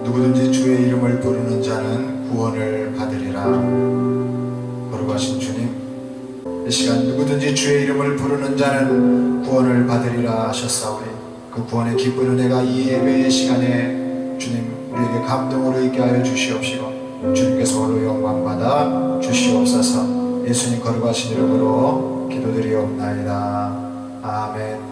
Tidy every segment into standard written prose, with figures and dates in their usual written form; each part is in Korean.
누구든지 주의 이름을 부르는 자는 구원을 받으리라. 거룩하신 주님, 이 시간 누구든지 주의 이름을 부르는 자는 구원을 받으리라 하셨사오니 그 구원의 기쁜 은혜가 이 예배의 시간에 주님 우리에게 감동으로 있게 하여 주시옵시고 주님께서 홀로 영광받아 주시옵소서. 예수님 거룩하신 이름으로 기도드리옵나이다. 아멘.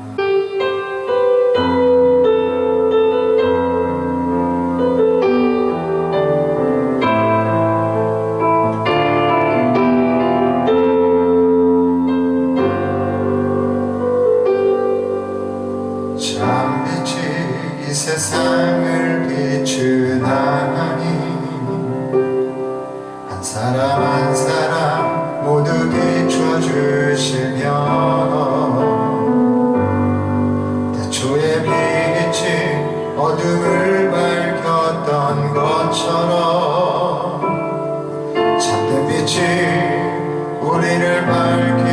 이 세상을 비추나니 한 사람 한 사람 모두 비춰주시며 태초의 빛이 어둠을 밝혔던 것처럼 참된 빛이 우리를 밝히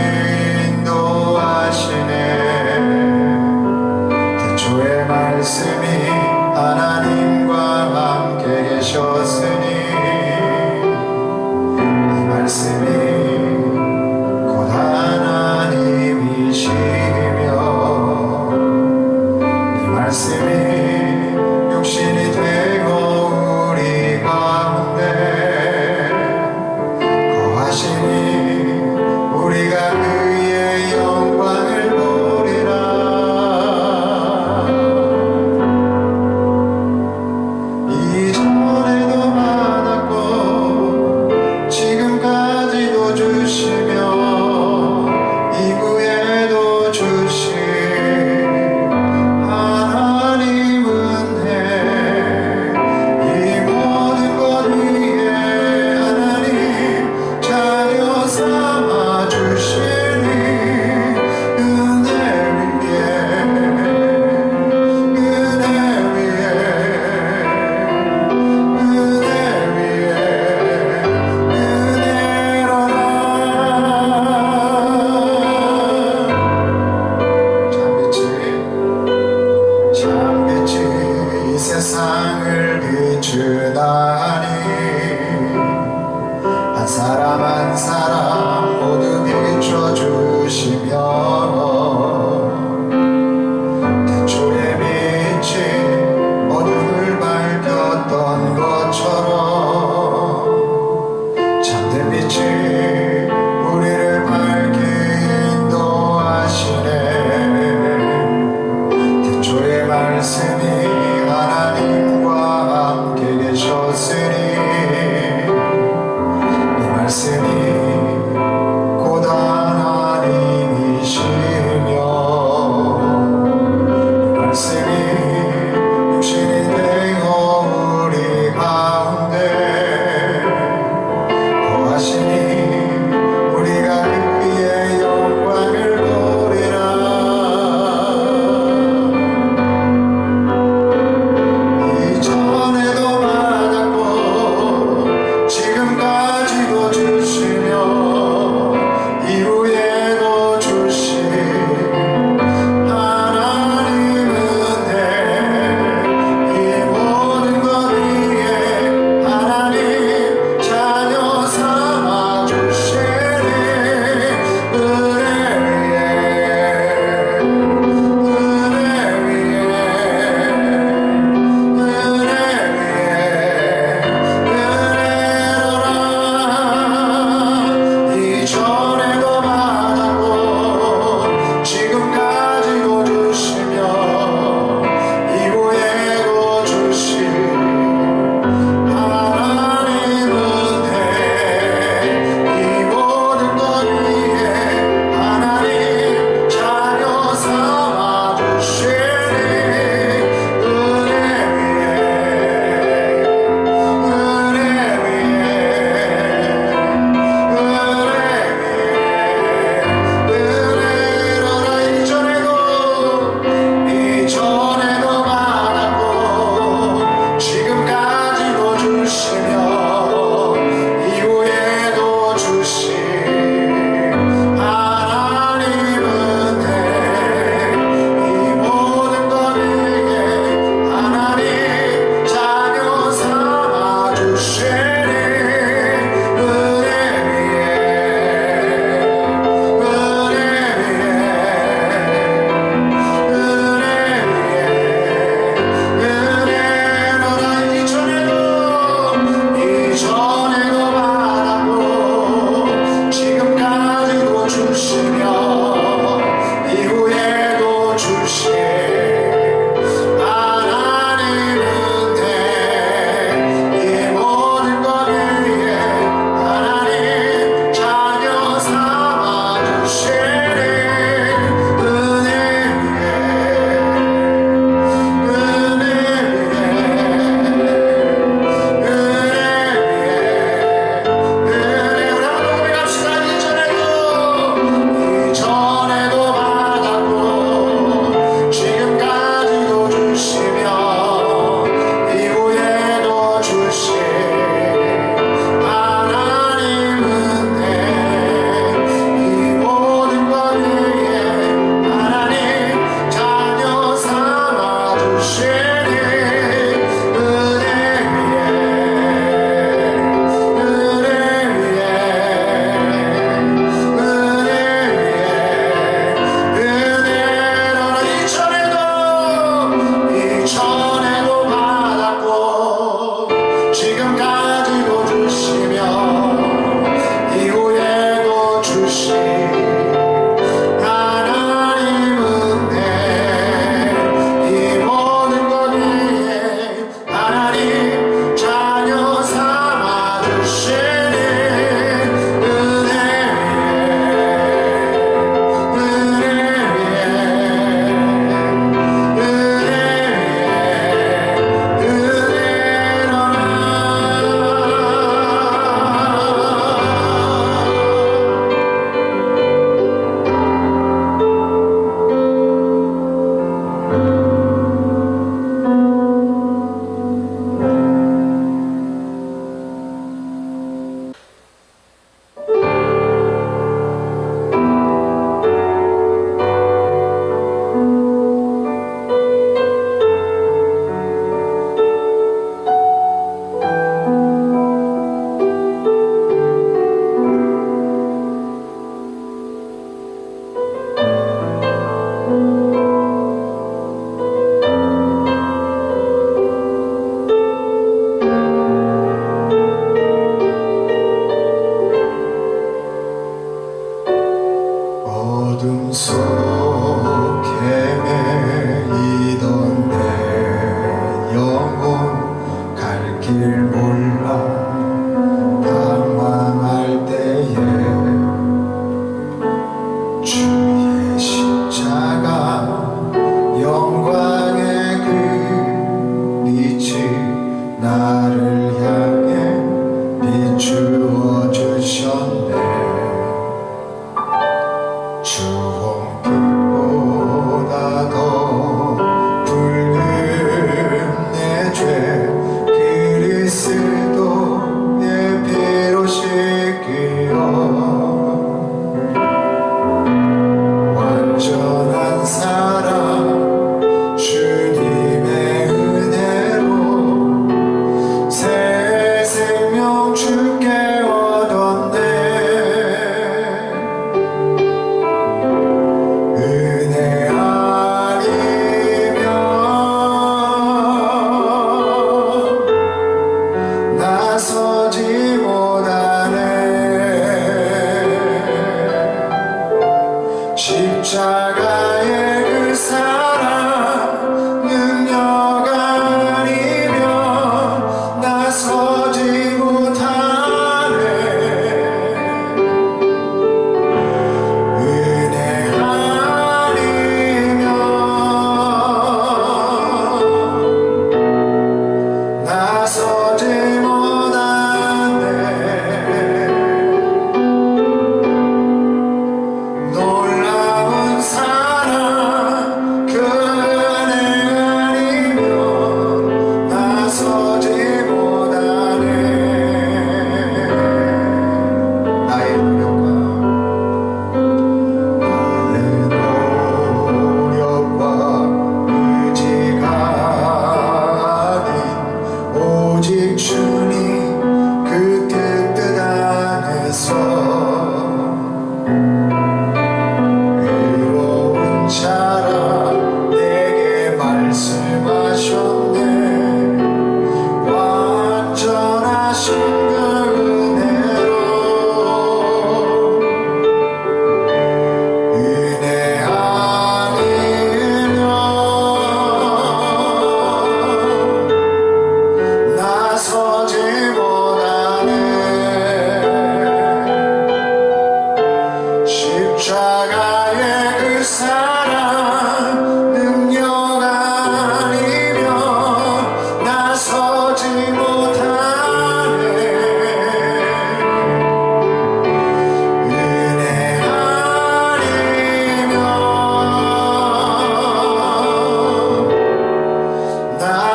인도하시네. 태초의 말씀이 하나님과 함께 계셨으니 이 말씀이 곧 하나님이시며 이 말씀이 육신이 되고 우리 가운데 거하시니 우리가 그의 영광을 보리라. 이전에도 받았고 지금까지도 주시며 이후에도 주실 하나님 은혜, 이 모든 것 위에 하나님 자녀 삼아 주시니 은혜 위에 참빛이 이 세상을 비추나니 한 사람 한 사람 모두 비춰주시며 태초의 빛이 어둠을 밝혔던 것처럼 참된 빛이 우리를 밝히 인도하시네. 태초의 말씀이 하나님과 함께 계셨으니 이 말씀이 곧 하나님이시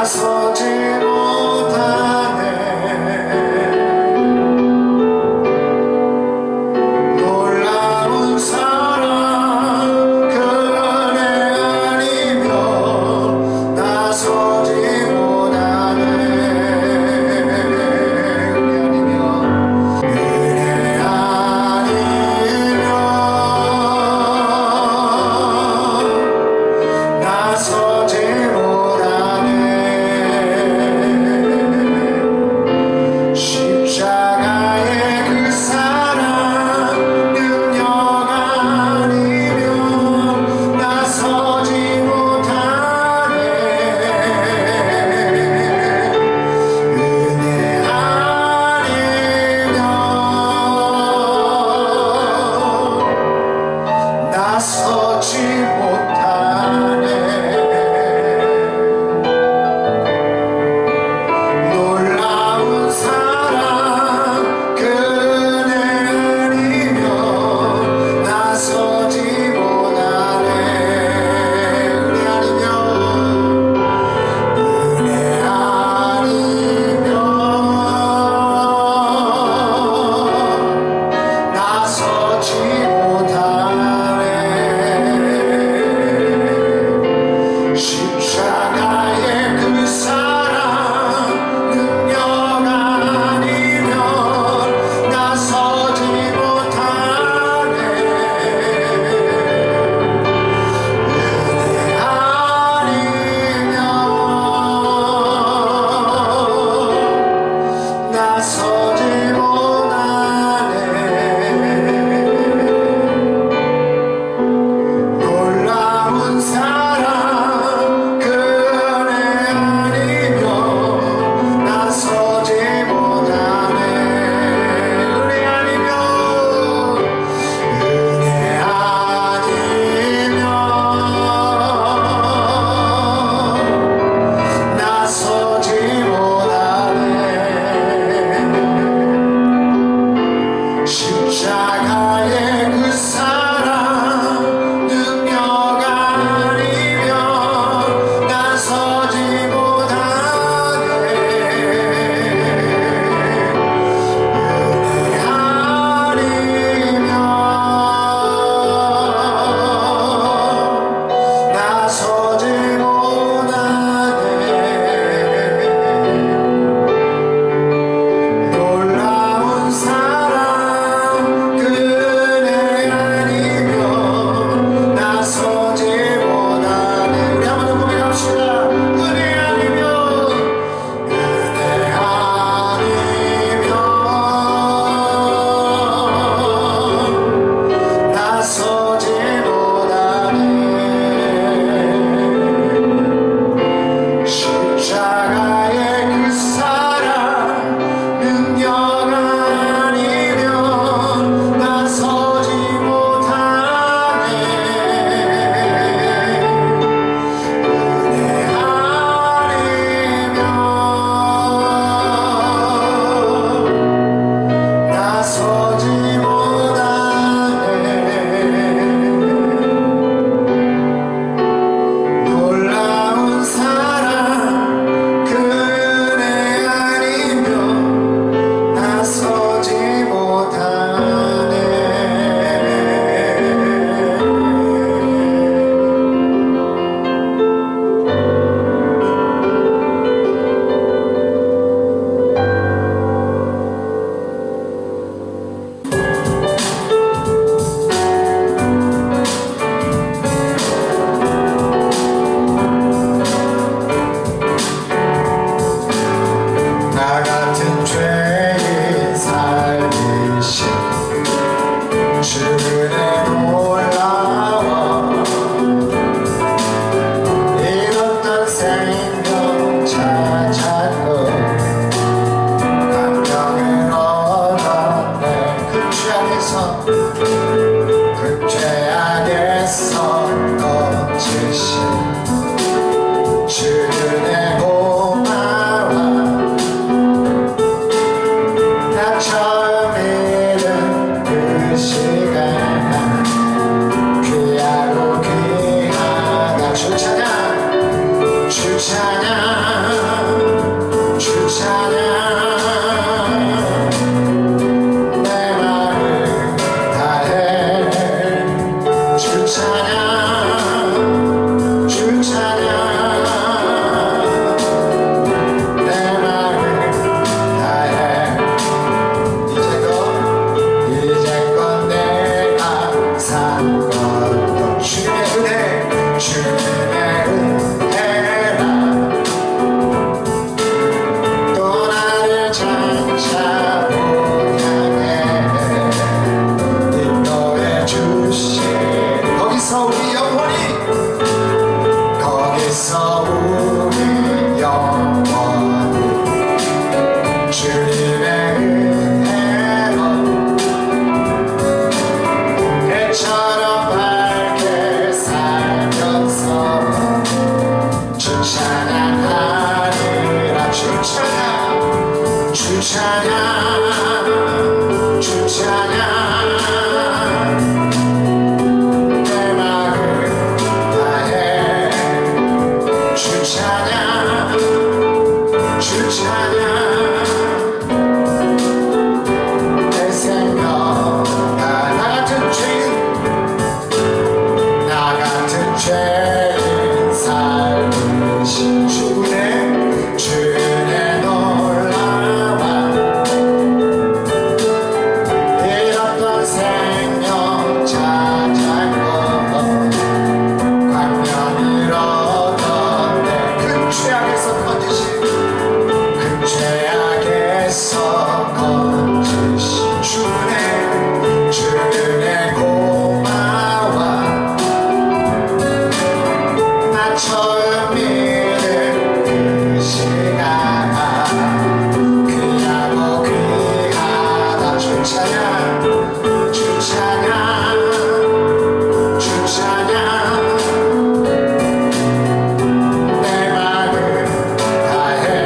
나서지 못하네 놀라운 사랑 그 은혜 아니면 나서지 못하네 은혜 아니면 나서지 못하네 십자가의 그 사랑 능력 아니면 나서지 못하네 은혜 아니면 나서지 못하네 놀라운 사랑 그 은혜 아니면 나서지 못하네 은혜 아니면 은혜 아니면 나서지 못하네 십자가의 그 사랑 능력 아니면 나서지 못하네 은혜 아니면 나서지 못하네 놀라운 사랑 그 은혜 아니면 나서지 못하네 은혜 아니면 은혜 아니면 나서지 못하네 십자가의 그 사랑 능력 아니면 나서지 못하네 은혜 아니면 나서지 못하네 놀라운 사랑 그 은혜 아니면 나서지 못하네 우리 한번 더 고백합시다 은혜 아니면 은혜 아니면 나서지 못하네 십자가의 그 사랑 능력 아니면 나서지 못하네 은혜 아니면 나서지 못하네 놀라운 사랑 그 은혜 아니면 나서지 못하네 나 같은 죄인 살리신 주의 놀라워 잃었던 생명 찾았고 감명을 얻었네 그 죄악에서 그 죄악에서 거치신 주의 고마워 나 처음 잃은 그 시간 귀하고 귀하다 주 찬양 찬양 주 찬양 내 마음을 다해 주 찬양 주 찬양 내 생명 나 같은 죄인 나 같은 죄인 살리신 주의 놀라와 잃었던 생명 찾았고 광명을 얻었네 그 죄악에서 건지신 그 죄악에서 건지신 주의 고마워 나 처음 믿은 그 시간 귀하고 귀하다 주 찬양 주 찬양 주 찬양 내 마음을 다해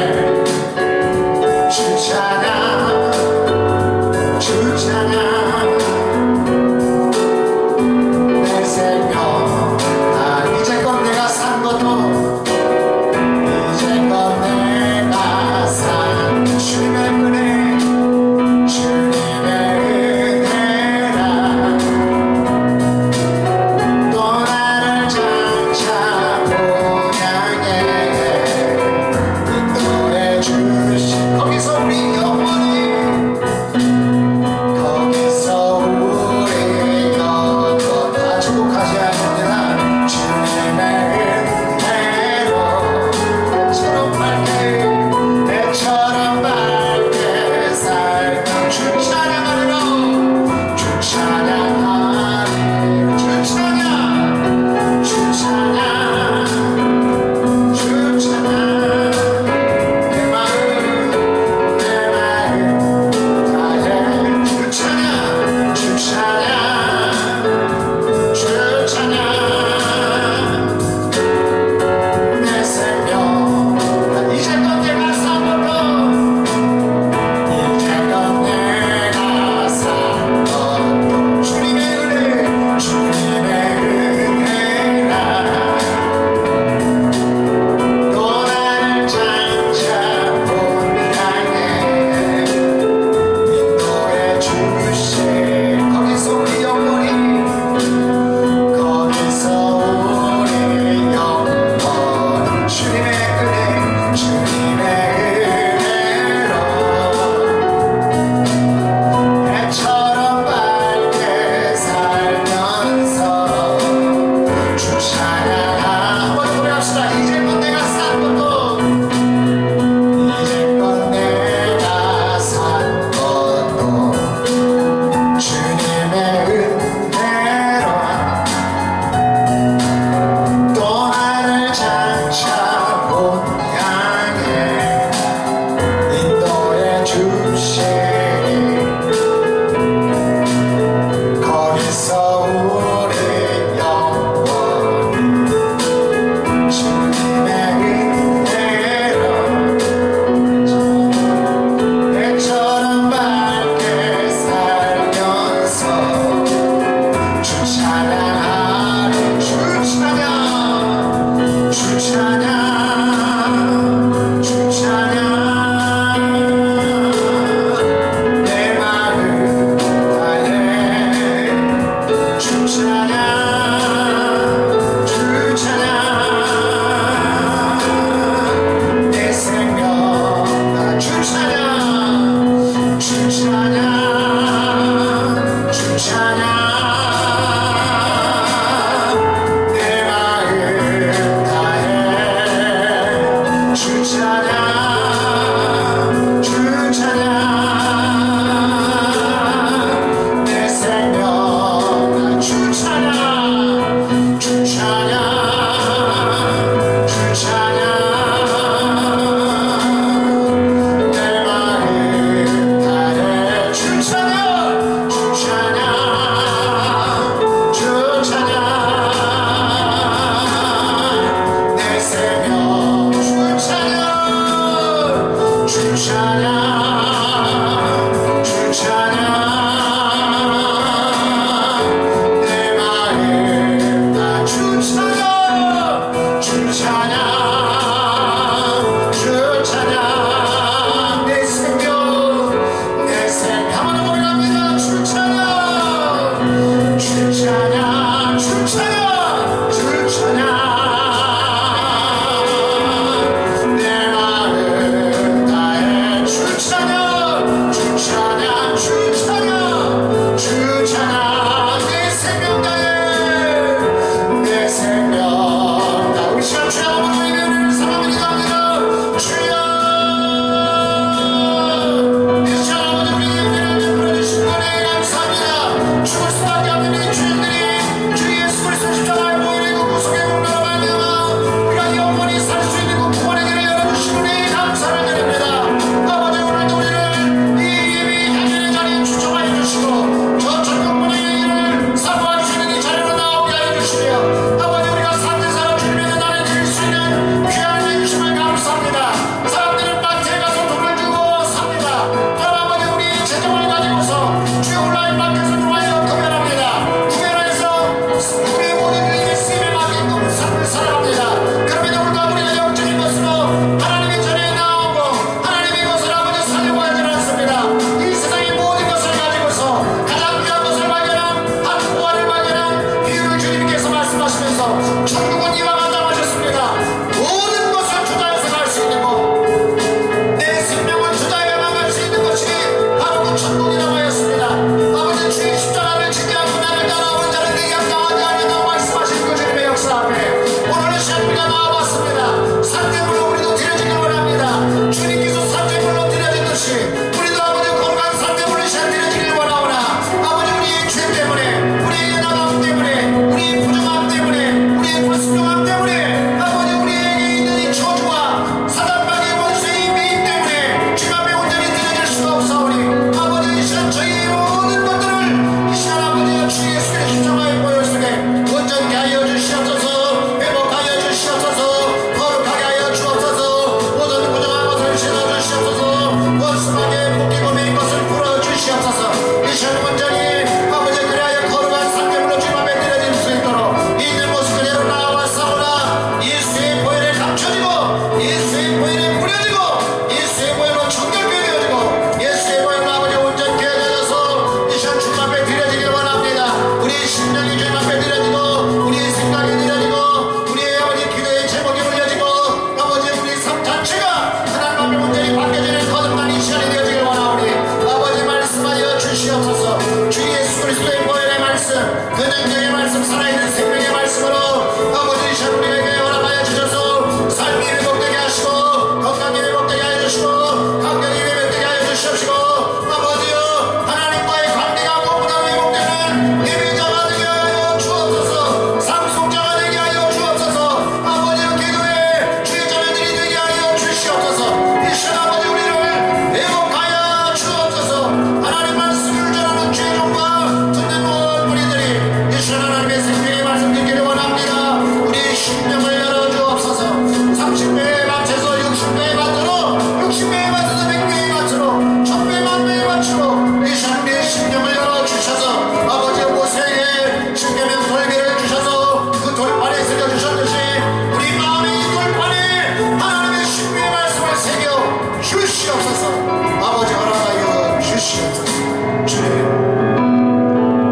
주님,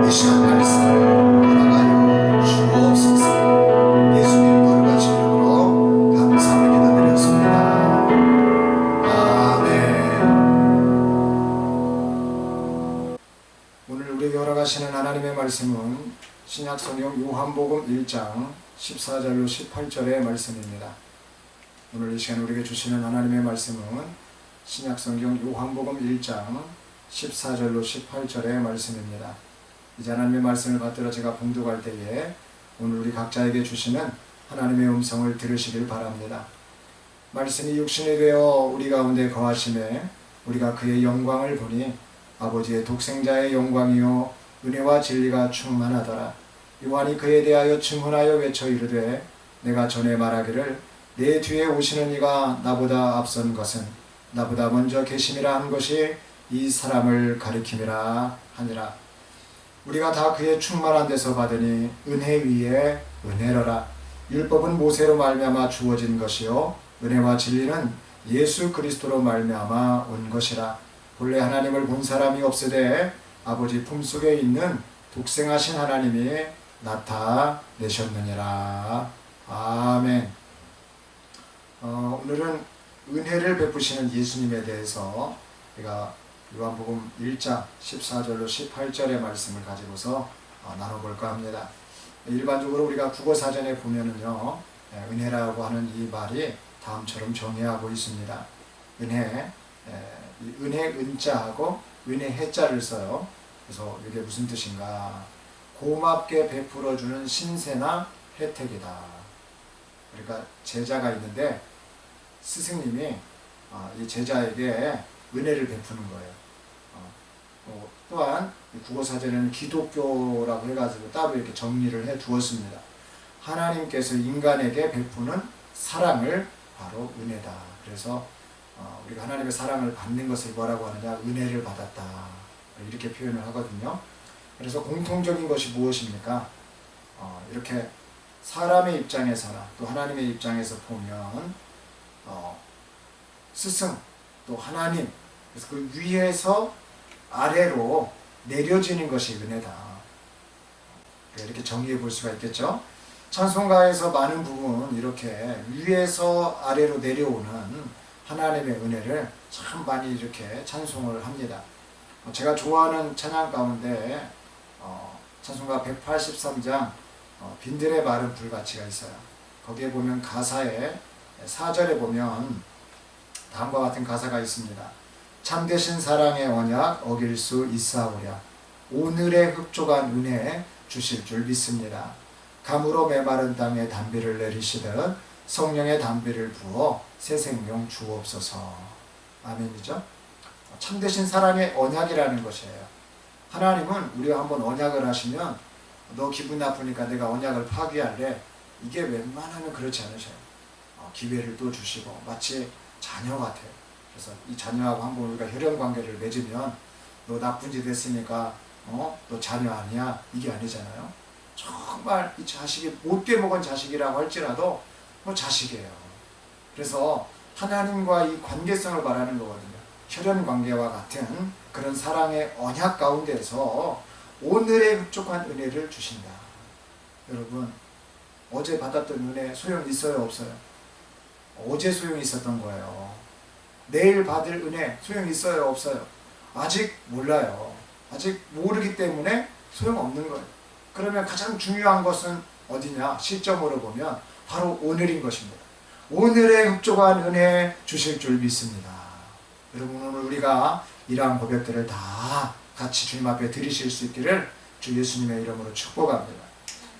이 시간 말씀을 허락하여 주옵소서. 예수님 거룩하신 이름으로 감사하며 기도드렸습니다. 아멘. 오늘 우리에게 허락하시는 하나님의 말씀은 신약성경 요한복음 1장 14절로 18절의 말씀입니다. 오늘 이 시간 우리에게 주시는 하나님의 말씀은 신약성경 요한복음 1장 14절로 18절의 말씀입니다. 이제 하나님의 말씀을 받들어 제가 봉독할 때에 오늘 우리 각자에게 주시는 하나님의 음성을 들으시길 바랍니다. 말씀이 육신이 되어 우리 가운데 거하심에 우리가 그의 영광을 보니 아버지의 독생자의 영광이요 은혜와 진리가 충만하더라. 요한이 그에 대하여 증언하여 외쳐 이르되 내가 전에 말하기를 내 뒤에 오시는 이가 나보다 앞선 것은 나보다 먼저 계심이라 한 것이 이 사람을 가리킴이라 하니라. 우리가 다 그의 충만한 데서 받으니 은혜 위에 은혜로라. 율법은 모세로 말미암아 주어진 것이요 은혜와 진리는 예수 그리스도로 말미암아 온 것이라. 본래 하나님을 본 사람이 없으되 아버지 품속에 있는 독생하신 하나님이 나타내셨느니라. 아멘. 오늘은 은혜를 베푸시는 예수님에 대해서 우리가 요한복음 1장 14절로 18절의 말씀을 가지고서 나눠볼까 합니다. 일반적으로 우리가 국어사전에 보면은요, 은혜라고 하는 이 말이 다음처럼 정의하고 있습니다. 은혜, 은혜 은자하고 은혜 해자를 써요. 그래서 이게 무슨 뜻인가? 고맙게 베풀어주는 신세나 혜택이다. 그러니까 제자가 있는데 스승님이 이 제자에게 은혜를 베푸는 거예요. 또한 국어사전에는 기독교라고 해가지고 따로 이렇게 정리를 해 두었습니다. 하나님께서 인간에게 베푸는 사랑을 바로 은혜다. 그래서 우리가 하나님의 사랑을 받는 것을 뭐라고 하느냐? 은혜를 받았다. 이렇게 표현을 하거든요. 그래서 공통적인 것이 무엇입니까? 이렇게 사람의 입장에서나 또 하나님의 입장에서 보면 스승 또 하나님, 그래서 그 위에서 아래로 내려지는 것이 은혜다. 이렇게 정의해 볼 수가 있겠죠. 찬송가에서 많은 부분 이렇게 위에서 아래로 내려오는 하나님의 은혜를 참 많이 이렇게 찬송을 합니다. 제가 좋아하는 찬양 가운데 찬송가 183장 빈들의 마른 불같이가 있어요. 거기에 보면 가사에 4절에 보면 다음과 같은 가사가 있습니다. 참되신 사랑의 언약 어길 수 있사오랴. 오늘의 흡족한 은혜 주실 줄 믿습니다. 감으로 메마른 땅에 단비를 내리시듯 성령의 단비를 부어 새 생명 주옵소서. 아멘이죠. 참되신 사랑의 언약이라는 것이에요. 하나님은 우리가 한번 언약을 하시면 너 기분 나쁘니까 내가 언약을 파기할래. 이게 웬만하면 그렇지 않으셔요. 기회를 또 주시고 마치 자녀 같아요. 그래서 이 자녀하고 한번 우리가 혈연 관계를 맺으면 너 나쁜 짓 했으니까 너 자녀 아니야. 이게 아니잖아요. 정말 이 자식이 못돼 먹은 자식이라고 할지라도 자식이에요. 그래서 하나님과 이 관계성을 말하는 거거든요. 혈연 관계와 같은 그런 사랑의 언약 가운데서 오늘의 흡족한 은혜를 주신다. 여러분, 어제 받았던 은혜 소용 있어요, 없어요? 어제 소용이 있었던 거예요. 내일 받을 은혜 소용 있어요, 없어요? 아직 몰라요. 아직 모르기 때문에 소용없는 거예요. 그러면 가장 중요한 것은 어디냐? 시점으로 보면 바로 오늘인 것입니다. 오늘의 흡족한 은혜 주실 줄 믿습니다. 여러분, 오늘 우리가 이러한 고백들을 다 같이 주님 앞에 드리실 수 있기를 주 예수님의 이름으로 축복합니다.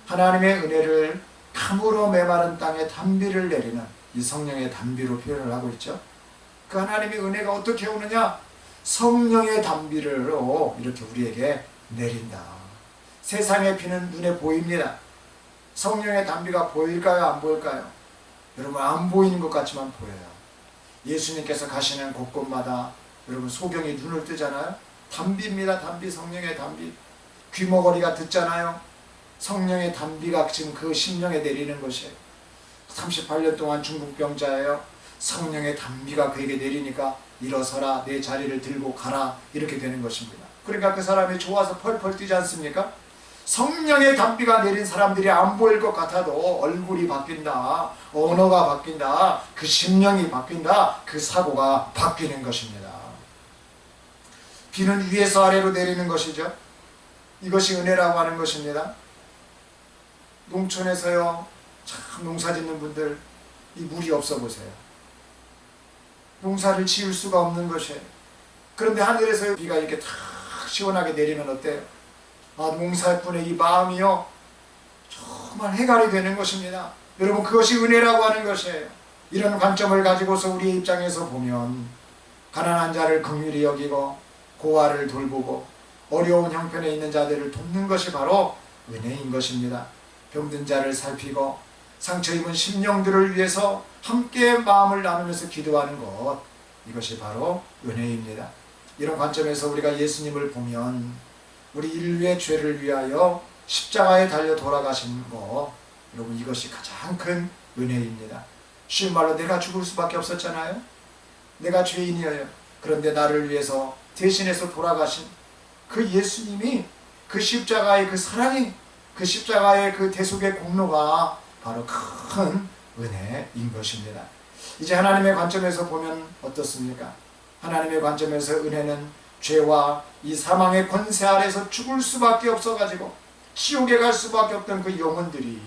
하나님의 은혜를 감으로 메마른 땅에 단비를 내리는 이 성령의 단비로 표현을 하고 있죠. 그 하나님의 은혜가 어떻게 오느냐? 성령의 단비로 이렇게 우리에게 내린다. 세상에 비는 눈에 보입니다. 성령의 단비가 보일까요? 안 보일까요? 여러분, 안 보이는 것 같지만 보여요. 예수님께서 가시는 곳곳마다 여러분 소경이 눈을 뜨잖아요. 단비입니다. 단비, 성령의 단비. 귀머거리가 듣잖아요. 성령의 단비가 지금 그 심령에 내리는 것이에요. 38년 동안 중풍병자예요. 성령의 단비가 그에게 내리니까 일어서라, 내 자리를 들고 가라, 이렇게 되는 것입니다. 그러니까 그 사람이 좋아서 펄펄 뛰지 않습니까? 성령의 단비가 내린 사람들이 안 보일 것 같아도 얼굴이 바뀐다, 언어가 바뀐다, 그 심령이 바뀐다, 그 사고가 바뀌는 것입니다. 비는 위에서 아래로 내리는 것이죠. 이것이 은혜라고 하는 것입니다. 농촌에서요, 참 농사 짓는 분들, 이 물이 없어 보세요. 농사를 지을 수가 없는 것이에요. 그런데 하늘에서 비가 이렇게 탁 시원하게 내리면 어때요? 농사꾼의 이 마음이요, 정말 해갈이 되는 것입니다. 여러분, 그것이 은혜라고 하는 것이에요. 이런 관점을 가지고서 우리의 입장에서 보면 가난한 자를 긍휼히 여기고 고아를 돌보고 어려운 형편에 있는 자들을 돕는 것이 바로 은혜인 것입니다. 병든 자를 살피고 상처 입은 심령들을 위해서 함께 마음을 나누면서 기도하는 것, 이것이 바로 은혜입니다. 이런 관점에서 우리가 예수님을 보면 우리 인류의 죄를 위하여 십자가에 달려 돌아가신 것, 여러분, 이것이 가장 큰 은혜입니다. 쉬운 말로 내가 죽을 수밖에 없었잖아요. 내가 죄인이에요. 그런데 나를 위해서 대신해서 돌아가신 그 예수님이, 그 십자가의 그 사랑이, 그 십자가의 그 대속의 공로가 바로 큰 은혜인 것입니다. 이제 하나님의 관점에서 보면 어떻습니까? 하나님의 관점에서 은혜는 죄와 이 사망의 권세 아래서 죽을 수밖에 없어가지고 지옥에 갈 수밖에 없던 그 영혼들이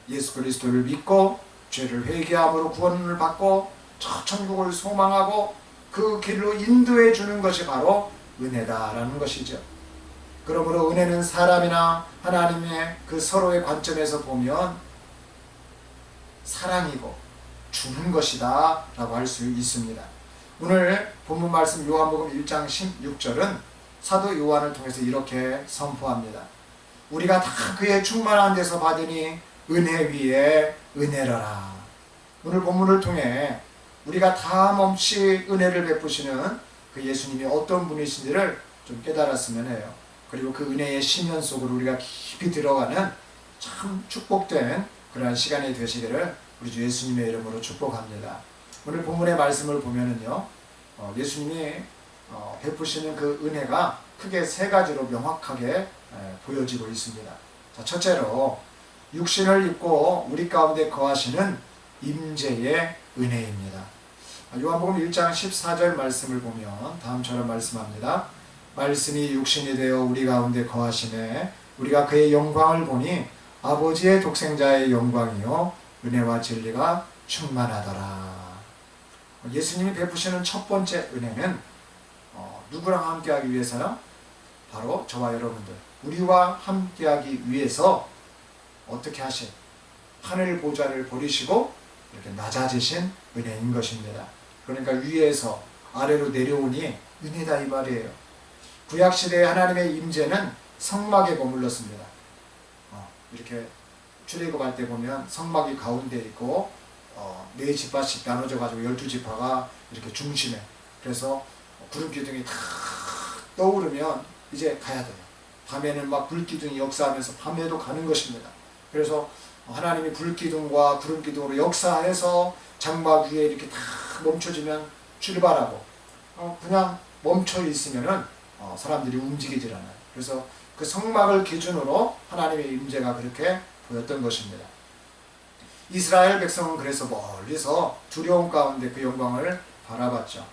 예수 그리스도를 믿고 죄를 회개함으로 구원을 받고 저 천국을 소망하고 그 길로 인도해 주는 것이 바로 은혜다라는 것이죠. 그러므로 은혜는 사람이나 하나님의 그 서로의 관점에서 보면 사랑이고 주는 것이다 라고 할 수 있습니다. 오늘 본문 말씀 요한복음 1장 16절은 사도 요한을 통해서 이렇게 선포합니다. 우리가 다 그의 충만한 데서 받으니 은혜 위에 은혜라라. 오늘 본문을 통해 우리가 다함없이 은혜를 베푸시는 그 예수님이 어떤 분이신지를 좀 깨달았으면 해요. 그리고 그 은혜의 심연 속으로 우리가 깊이 들어가는 참 축복된 그러한 시간이 되시기를 우리 주 예수님의 이름으로 축복합니다. 오늘 본문의 말씀을 보면은요, 예수님이 베푸시는 그 은혜가 크게 세 가지로 명확하게 보여지고 있습니다. 자, 첫째로 육신을 입고 우리 가운데 거하시는 임재의 은혜입니다. 요한복음 1장 14절 말씀을 보면 다음처럼 말씀합니다. 말씀이 육신이 되어 우리 가운데 거하시매 우리가 그의 영광을 보니 아버지의 독생자의 영광이요 은혜와 진리가 충만하더라. 예수님이 베푸시는 첫 번째 은혜는 누구랑 함께하기 위해서요? 바로 저와 여러분들, 우리와 함께하기 위해서 어떻게 하신? 하늘 보좌를 버리시고 이렇게 낮아지신 은혜인 것입니다. 그러니까 위에서 아래로 내려오니 은혜다 이 말이에요. 구약시대의 하나님의 임재는 성막에 머물렀습니다. 이렇게 출애굽할 때 보면 성막이 가운데 있고 네 지파씩 나눠져 가지고 12지파가 이렇게 중심에, 그래서 구름기둥이 탁 떠오르면 이제 가야 돼요. 밤에는 막 불기둥이 역사하면서 밤에도 가는 것입니다. 그래서 하나님이 불기둥과 구름기둥으로 역사해서 장막 위에 이렇게 탁 멈춰지면 출발하고, 그냥 멈춰 있으면은 사람들이 움직이질 않아요. 그래서 그 성막을 기준으로 하나님의 임재가 그렇게 보였던 것입니다. 이스라엘 백성은 그래서 멀리서 두려움 가운데 그 영광을 바라봤죠.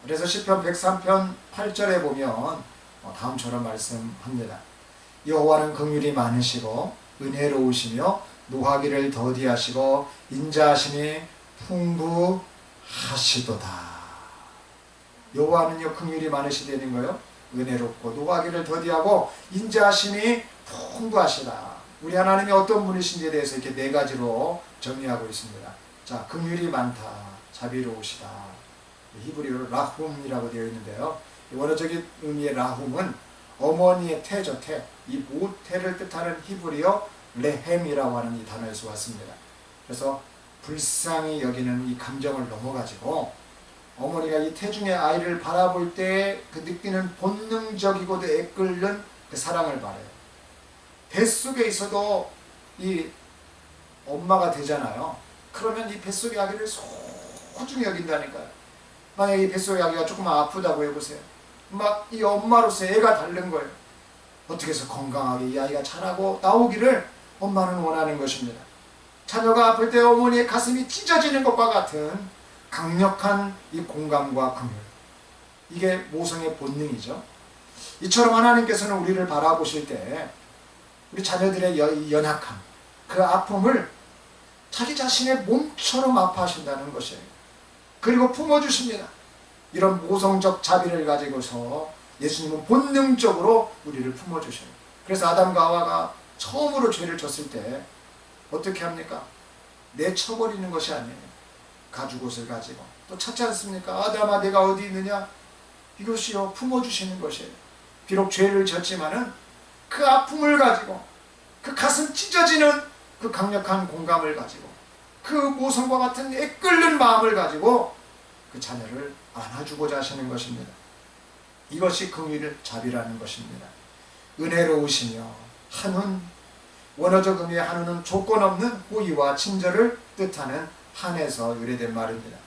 그래서 시편 103편 8절에 보면 다음처럼 말씀합니다. 여호와는 긍휼이 많으시고 은혜로우시며 노하기를 더디하시고 인자하심이 풍부하시도다. 여호와는요 긍휼이 많으시다는 거요, 은혜롭고 노하기를 더디하고 인자하심이 풍부하시다. 우리 하나님이 어떤 분이신지에 대해서 이렇게 네 가지로 정의하고 있습니다. 자, 긍휼이 많다, 자비로우시다. 히브리어로 라훔이라고 되어 있는데요, 원어적인 의미의 라훔은 어머니의 태죠, 태. 이 모태를 뜻하는 히브리어 레헴이라고 하는 이 단어에서 왔습니다. 그래서 불쌍히 여기는 이 감정을 넘어가지고 어머니가 이 태중의 아이를 바라볼 때 그 느끼는 본능적이고도 애끓는 그 사랑을 바래요. 뱃속에 있어도 이 엄마가 되잖아요. 그러면 이 뱃속의 아기를 소중히 여긴다니까요. 만약에 이 뱃속의 아기가 조금만 아프다고 해보세요. 막 이 엄마로서 애가 다른 거예요. 어떻게 해서 건강하게 이 아이가 자라고 나오기를 엄마는 원하는 것입니다. 자녀가 아플 때 어머니의 가슴이 찢어지는 것과 같은 강력한 이 공감과 긍휼, 이게 모성의 본능이죠. 이처럼 하나님께서는 우리를 바라보실 때 우리 자녀들의 연약함, 그 아픔을 자기 자신의 몸처럼 아파하신다는 것이에요. 그리고 품어주십니다. 이런 모성적 자비를 가지고서 예수님은 본능적으로 우리를 품어주셔요. 그래서 아담과 하와가 처음으로 죄를 졌을 때 어떻게 합니까? 내쳐버리는 것이 아니에요. 가죽옷을 가지고 또 찾지 않습니까? 아담아 내가 어디 있느냐? 이것이요 품어주시는 것이에요. 비록 죄를 졌지만은 그 아픔을 가지고 그 가슴 찢어지는 그 강력한 공감을 가지고 그 모성과 같은 애끓는 마음을 가지고 그 자녀를 안아주고자 하시는 것입니다. 이것이 긍휼 자비라는 것입니다. 은혜로우시며 한운, 원어적 의미의 한운은 조건 없는 호의와 친절을 뜻하는 한에서 유래된 말입니다.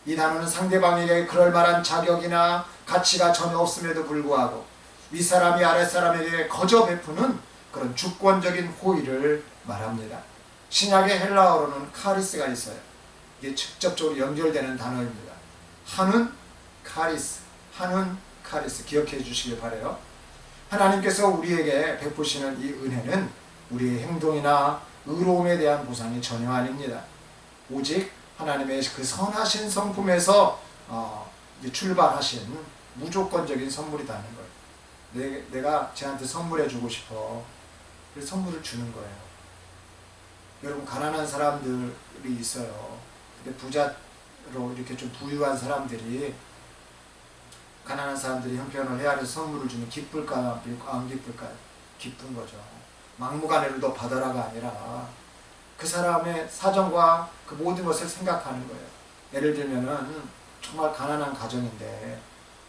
이 단어는 상대방에게 그럴 만한 자격이나 가치가 전혀 없음에도 불구하고 윗사람이 아랫사람에게 거저 베푸는 그런 주권적인 호의를 말합니다. 신약의 헬라어로는 카리스가 있어요. 이게 직접적으로 연결되는 단어입니다. 한운, 카리스, 한운, 카리스 기억해 주시길 바라요. 하나님께서 우리에게 베푸시는 이 은혜는 우리의 행동이나 의로움에 대한 보상이 전혀 아닙니다. 오직 하나님의 그 선하신 성품에서 출발하신 무조건적인 선물이라는 거예요. 내가 쟤한테 선물해 주고 싶어. 그래서 선물을 주는 거예요. 여러분 가난한 사람들이 있어요. 근데 부자로 이렇게 좀 부유한 사람들이 가난한 사람들이 형편을 헤아려서 선물을 주면 기쁠까요? 안 기쁠까요? 기쁜 거죠. 막무가내로 너 받아라가 아니라 그 사람의 사정과 그 모든 것을 생각하는 거예요. 예를 들면은 정말 가난한 가정인데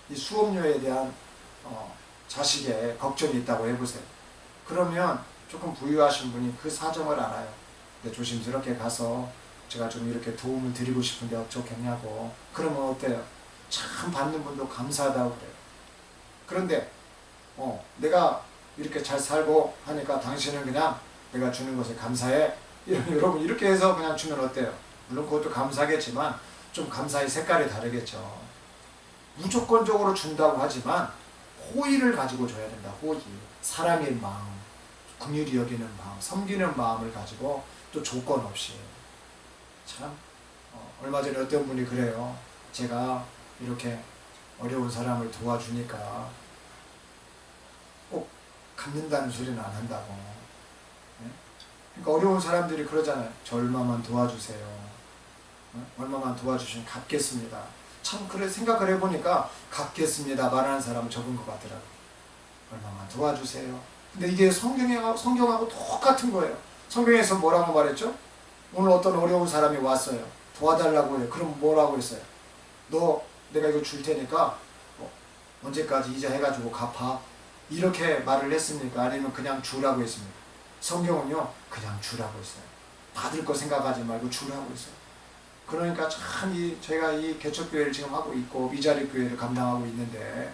이 수업료에 대한 자식의 걱정이 있다고 해보세요. 그러면 조금 부유하신 분이 그 사정을 알아요. 근데 조심스럽게 가서 제가 좀 이렇게 도움을 드리고 싶은데 어쩌겠냐고. 그러면 어때요? 참 받는 분도 감사하다고 그래요. 그런데 내가 이렇게 잘 살고 하니까 당신은 그냥 내가 주는 것에 감사해. 여러분 이렇게 해서 그냥 주면 어때요? 물론 그것도 감사하겠지만 좀 감사의 색깔이 다르겠죠. 무조건적으로 준다고 하지만 호의를 가지고 줘야 된다. 호의, 사랑의 마음, 긍휼히 여기는 마음, 섬기는 마음을 가지고 또 조건 없이. 참 얼마 전에 어떤 분이 그래요. 제가 이렇게 어려운 사람을 도와주니까 꼭 갚는다는 소리는 안 한다고. 그러니까 어려운 사람들이 그러잖아요. 저 얼마만 도와주세요. 얼마만 도와주시면 갚겠습니다. 참 그래 생각을 해보니까 갚겠습니다 말하는 사람은 적은 것 같더라고요. 얼마만 도와주세요. 근데 이게 성경하고 똑같은 거예요. 성경에서 뭐라고 말했죠? 오늘 어떤 어려운 사람이 왔어요. 도와달라고 해요. 그럼 뭐라고 했어요? 너 내가 이거 줄 테니까 언제까지 이자 해가지고 갚아. 이렇게 말을 했습니까? 아니면 그냥 주라고 했습니까? 성경은요 그냥 주라고 했어요. 받을 거 생각하지 말고 주라고 했어요. 그러니까 참 저희가 이 개척교회를 지금 하고 있고 미자립 교회를 감당하고 있는데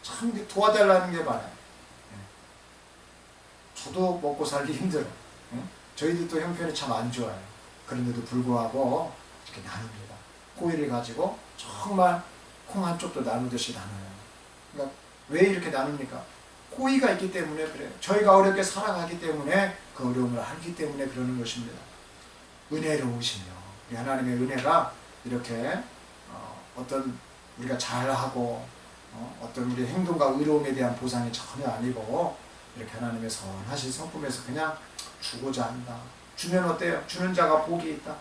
참 도와달라는 게 많아요. 저도 먹고 살기 힘들어요. 저희들도 형편이 참 안 좋아요. 그런데도 불구하고 이렇게 나눕니다. 호의를 가지고 정말 콩 한쪽도 나누듯이 나눠요. 그러니까 왜 이렇게 나눕니까? 호의가 있기 때문에 그래요. 저희가 어렵게 살아가기 때문에 그 어려움을 알기 때문에 그러는 것입니다. 은혜로우시며 우리 하나님의 은혜가 이렇게 어떤 우리가 잘하고 어떤 우리 행동과 의로움에 대한 보상이 전혀 아니고 이렇게 하나님의 선하신 성품에서 그냥 주고자 한다. 주면 어때요? 주는 자가 복이 있다.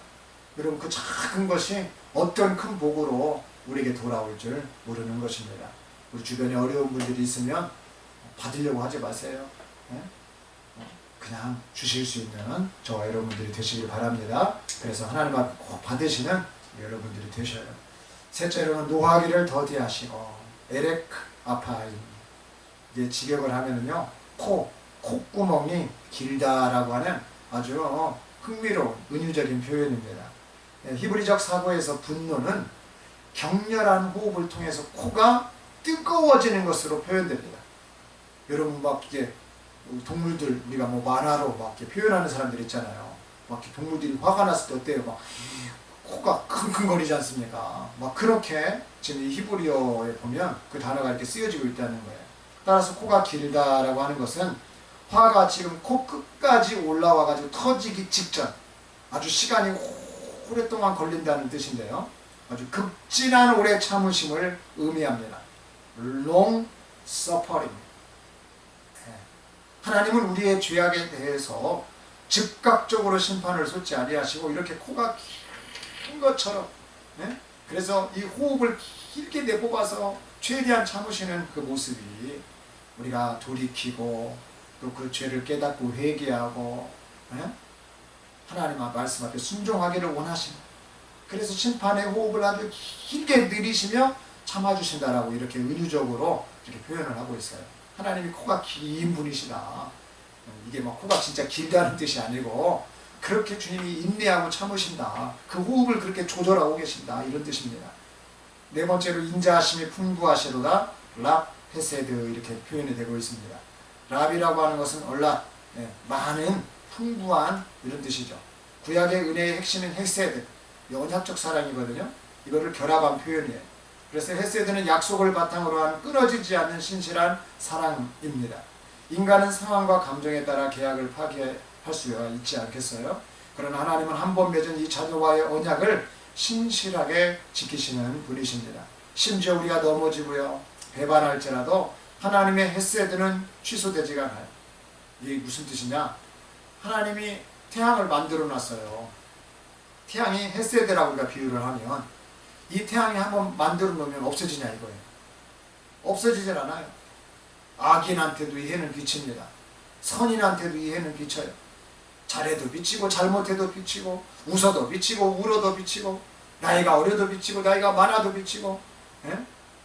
여러분 그 작은 것이 어떤 큰 복으로 우리에게 돌아올 줄 모르는 것입니다. 우리 주변에 어려운 분들이 있으면 받으려고 하지 마세요. 그냥 주실 수 있는 저와 여러분들이 되시길 바랍니다. 그래서 하나님 앞에 꼭 받으시는 여러분들이 되셔요. 셋째로는 노하기를 더디하시고 에렉 아파임. 이제 직역을 하면은요 콧구멍이 길다라고 하는 아주 흥미로운 은유적인 표현입니다. 히브리적 사고에서 분노는 격렬한 호흡을 통해서 코가 뜨거워지는 것으로 표현됩니다. 여러분 막 이게 동물들 우리가 뭐 만화로 막 이렇게 표현하는 사람들 있잖아요. 막 이렇게 동물들이 화가 났을 때 어때요? 막 코가 킁킁거리지 않습니까? 막 그렇게 지금 이 히브리어에 보면 그 단어가 이렇게 쓰여지고 있다는 거예요. 따라서 코가 길다라고 하는 것은 화가 지금 코 끝까지 올라와 가지고 터지기 직전 아주 시간이 오랫동안 걸린다는 뜻인데요. 아주 극진한 오래 참으심을 의미합니다. long suffering. 하나님은 우리의 죄악에 대해서 즉각적으로 심판을 쏟지 아니하시고 이렇게 코가 긴 것처럼, 그래서 이 호흡을 길게 내뽑아서 최대한 참으시는 그 모습이 우리가 돌이키고 또 그 죄를 깨닫고 회개하고 하나님 말씀 앞에 순종하기를 원하십니다. 그래서 심판의 호흡을 아주 길게 들이시며 참아주신다라고 이렇게 은유적으로 이렇게 표현을 하고 있어요. 하나님이 코가 긴 분이시다. 이게 막 코가 진짜 길다는 뜻이 아니고 그렇게 주님이 인내하고 참으신다. 그 호흡을 그렇게 조절하고 계신다. 이런 뜻입니다. 네 번째로 인자하심이 풍부하시로다. 랍 헤세드 이렇게 표현이 되고 있습니다. 랍이라고 하는 것은 얼라 많은 풍부한 이런 뜻이죠. 구약의 은혜의 핵심은 헤세드 언약적 사랑이거든요. 이거를 결합한 표현이에요. 그래서 헤세드는 약속을 바탕으로 한 끊어지지 않는 신실한 사랑입니다. 인간은 상황과 감정에 따라 계약을 파기할 수가 있지 않겠어요? 그러나 하나님은 한 번 맺은 이 자녀와의 언약을 신실하게 지키시는 분이십니다. 심지어 우리가 넘어지고요 배반할지라도 하나님의 헤세드는 취소되지가 않아요. 이게 무슨 뜻이냐? 하나님이 태양을 만들어 놨어요. 태양이 헤세드라고 우리가 비유를 하면 이 태양이 한번 만들어 놓으면 없어지냐 이거예요. 없어지질 않아요. 악인한테도 이 해는 비칩니다. 선인한테도 이 해는 비쳐요. 잘해도 비치고 잘못해도 비치고 웃어도 비치고 울어도 비치고 나이가 어려도 비치고 나이가 많아도 비치고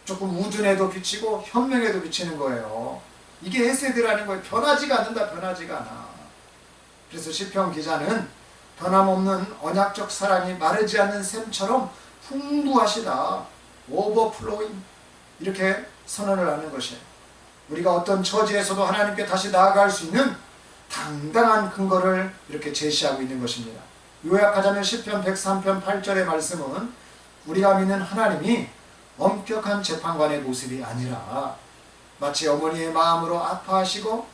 조금 우둔해도 비치고 현명해도 비치는 거예요. 이게 헤세드라는 거예요. 변하지가 않는다. 변하지가 않아. 그래서 시편 기자는 변함없는 언약적 사랑이 마르지 않는 샘처럼 풍부하시다. 오버플로잉 이렇게 선언을 하는 것이에요. 우리가 어떤 처지에서도 하나님께 다시 나아갈 수 있는 당당한 근거를 이렇게 제시하고 있는 것입니다. 요약하자면 시편 103편 8절의 말씀은 우리가 믿는 하나님이 엄격한 재판관의 모습이 아니라 마치 어머니의 마음으로 아파하시고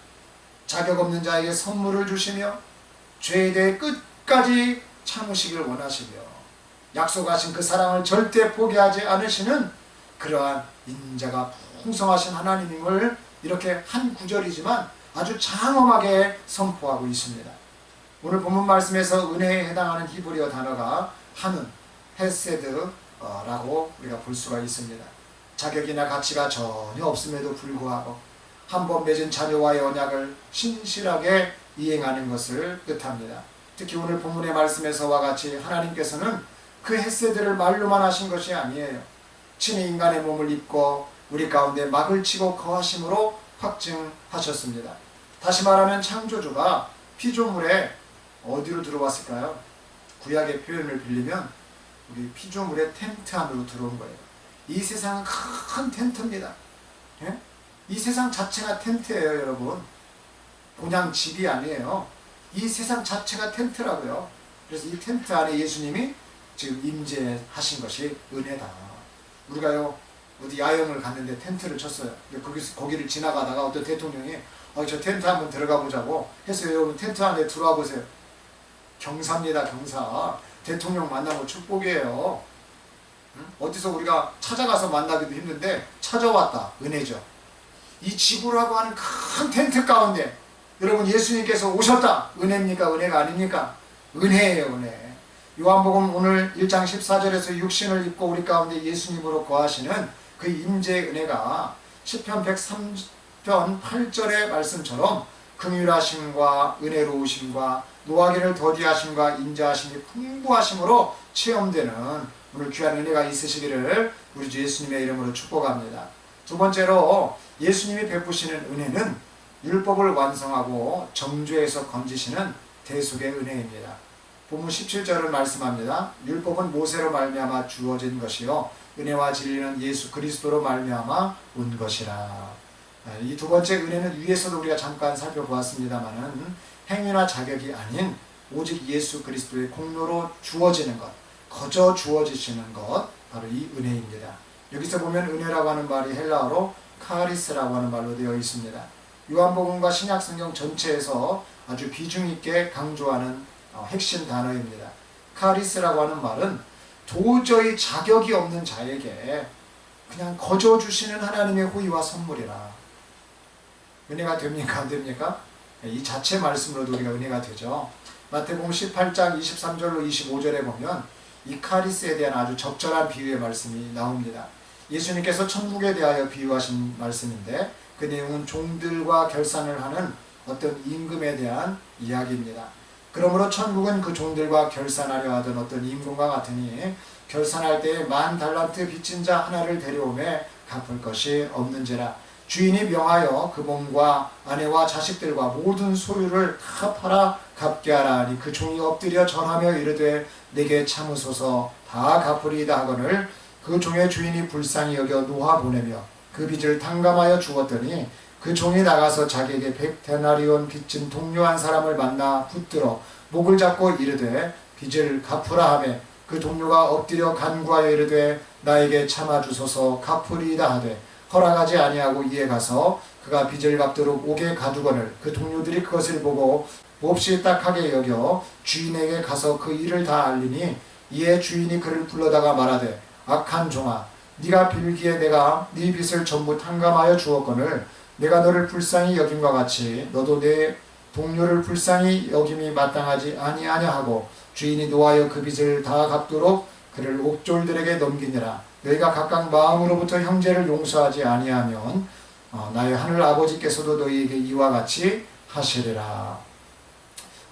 자격 없는 자에게 선물을 주시며 죄에 대해 끝까지 참으시길 원하시며 약속하신 그 사랑을 절대 포기하지 않으시는 그러한 인자가 풍성하신 하나님임을 이렇게 한 구절이지만 아주 장엄하게 선포하고 있습니다. 오늘 본문 말씀에서 은혜에 해당하는 히브리어 단어가 한운, 헤세드라고 우리가 볼 수가 있습니다. 자격이나 가치가 전혀 없음에도 불구하고 한 번 맺은 자녀와의 언약을 신실하게 이행하는 것을 뜻합니다. 특히 오늘 본문의 말씀에서와 같이 하나님께서는 그 헤세드를 말로만 하신 것이 아니에요. 친히 인간의 몸을 입고 우리 가운데 막을 치고 거하심으로 확증하셨습니다. 다시 말하면 창조주가 피조물에 어디로 들어왔을까요? 구약의 표현을 빌리면 우리 피조물의 텐트 안으로 들어온 거예요. 이 세상은 큰 텐트입니다. 이 세상 자체가 텐트예요, 여러분. 그냥 집이 아니에요. 이 세상 자체가 텐트라고요. 그래서 이 텐트 안에 예수님이 지금 임재하신 것이 은혜다. 우리가요 어디 야영을 갔는데 텐트를 쳤어요. 거기를 지나가다가 어떤 대통령이 저 텐트 한번 들어가 보자고 해서 여러분 텐트 안에 들어와 보세요. 경사입니다. 경사. 대통령 만나고 축복이에요. 어디서 우리가 찾아가서 만나기도 힘든데 찾아왔다. 은혜죠. 이 지구라고 하는 큰 텐트 가운데 여러분 예수님께서 오셨다. 은혜입니까? 은혜가 아닙니까? 은혜예요. 은혜. 요한복음 오늘 1장 14절에서 육신을 입고 우리 가운데 예수님으로 거하시는 그 임재의 은혜가 시편 103편 8절의 말씀처럼 긍휼하심과 은혜로우심과 노하기를 더디하심과 인자하심이 풍부하심으로 체험되는 오늘 귀한 은혜가 있으시기를 우리 주 예수님의 이름으로 축복합니다. 두 번째로 예수님이 베푸시는 은혜는 율법을 완성하고 정죄에서 건지시는 대속의 은혜입니다. 본문 17절을 말씀합니다. 율법은 모세로 말미암아 주어진 것이요 은혜와 진리는 예수 그리스도로 말미암아 온 것이라. 이 두 번째 은혜는 위에서도 우리가 잠깐 살펴보았습니다마는 행위나 자격이 아닌 오직 예수 그리스도의 공로로 주어지는 것, 거저 주어지시는 것, 바로 이 은혜입니다. 여기서 보면 은혜라고 하는 말이 헬라어로 카리스라고 하는 말로 되어 있습니다. 요한복음과 신약성경 전체에서 아주 비중 있게 강조하는 핵심 단어입니다. 카리스라고 하는 말은 도저히 자격이 없는 자에게 그냥 거저 주시는 하나님의 호의와 선물이라. 은혜가 됩니까? 안 됩니까? 이 자체 말씀으로도 우리가 은혜가 되죠. 마태복음 18장 23절로 25절에 보면 이 카리스에 대한 아주 적절한 비유의 말씀이 나옵니다. 예수님께서 천국에 대하여 비유하신 말씀인데 그 내용은 종들과 결산을 하는 어떤 임금에 대한 이야기입니다. 그러므로 천국은 그 종들과 결산하려 하던 어떤 임금과 같으니 결산할 때에 10,000달란트 빚진 자 하나를 데려오매 갚을 것이 없는지라. 주인이 명하여 그 몸과 아내와 자식들과 모든 소유를 다 팔아 갚게 하라 하니 그 종이 엎드려 절하며 이르되 내게 참으소서 다 갚으리이다 하거늘 그 종의 주인이 불쌍히 여겨 놓아 보내며 그 빚을 탕감하여 주었더니 그 종이 나가서 자기에게 100데나리온 빚진 동료 한 사람을 만나 붙들어 목을 잡고 이르되 빚을 갚으라 하매 그 동료가 엎드려 간구하여 이르되 나에게 참아주소서 갚으리이다 하되 허락하지 아니하고 이에 가서 그가 빚을 갚도록 옥에 가두거늘 그 동료들이 그것을 보고 몹시 딱하게 여겨 주인에게 가서 그 일을 다 알리니 이에 주인이 그를 불러다가 말하되 악한 종아 네가 빌기에 내가 네 빚을 전부 탕감하여 주었거늘 내가 너를 불쌍히 여김과 같이 너도 내 동료를 불쌍히 여김이 마땅하지 아니하냐 하고 주인이 노하여 그 빚을 다 갚도록 그를 옥졸들에게 넘기니라. 너희가 각각 마음으로부터 형제를 용서하지 아니하면 나의 하늘 아버지께서도 너희에게 이와 같이 하시리라.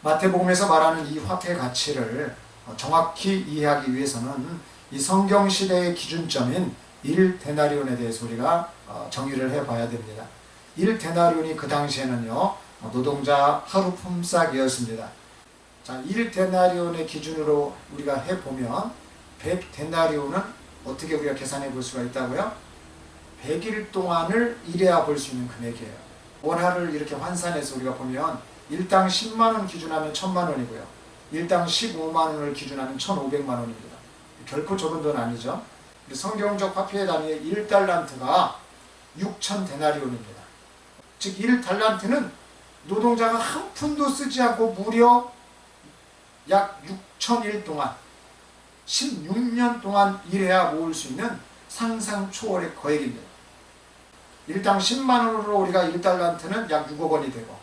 마태복음에서 말하는 이 화폐 가치를 정확히 이해하기 위해서는 이 성경 시대의 기준점인 1데나리온에 대해서 우리가 정의를 해봐야 됩니다. 1데나리온이 그 당시에는요 노동자 하루 품삯이었습니다. 자, 1데나리온의 기준으로 우리가 해보면 100데나리온은 어떻게 우리가 계산해 볼 수가 있다고요? 100일 동안을 일해야 볼 수 있는 금액이에요. 원화를 이렇게 환산해서 우리가 보면 일당 10만원 기준하면 1000만원이고요. 일당 15만원을 기준하면 1500만원입니다. 결코 적은 돈 아니죠. 성경적 화폐의 단위의 1달란트가 6000데나리온입니다. 즉 1달란트는 노동자가 한 푼도 쓰지 않고 무려 약 6000일 동안 16년 동안 일해야 모을 수 있는 상상 초월의 거액입니다. 일당 10만원으로 우리가 1달란트는 약 6억 원이 되고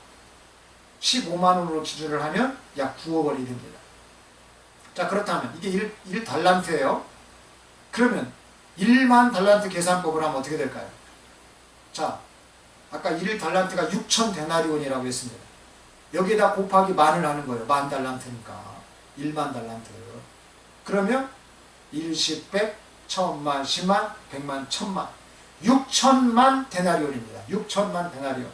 15만원으로 기준을 하면 약 9억 원이 됩니다. 자, 그렇다면 이게 1달란트예요. 그러면 1만 달란트 계산법을 하면 어떻게 될까요? 자, 아까 1달란트가 6000데나리온이라고 했습니다. 여기에다 곱하기 만을 하는 거예요. 10,000달란트니까 1만 달란트. 그러면 1, 10, 100, 1000만, 10만, 100만, 1000만 6천만 데나리온입니다. 6천만 데나리온.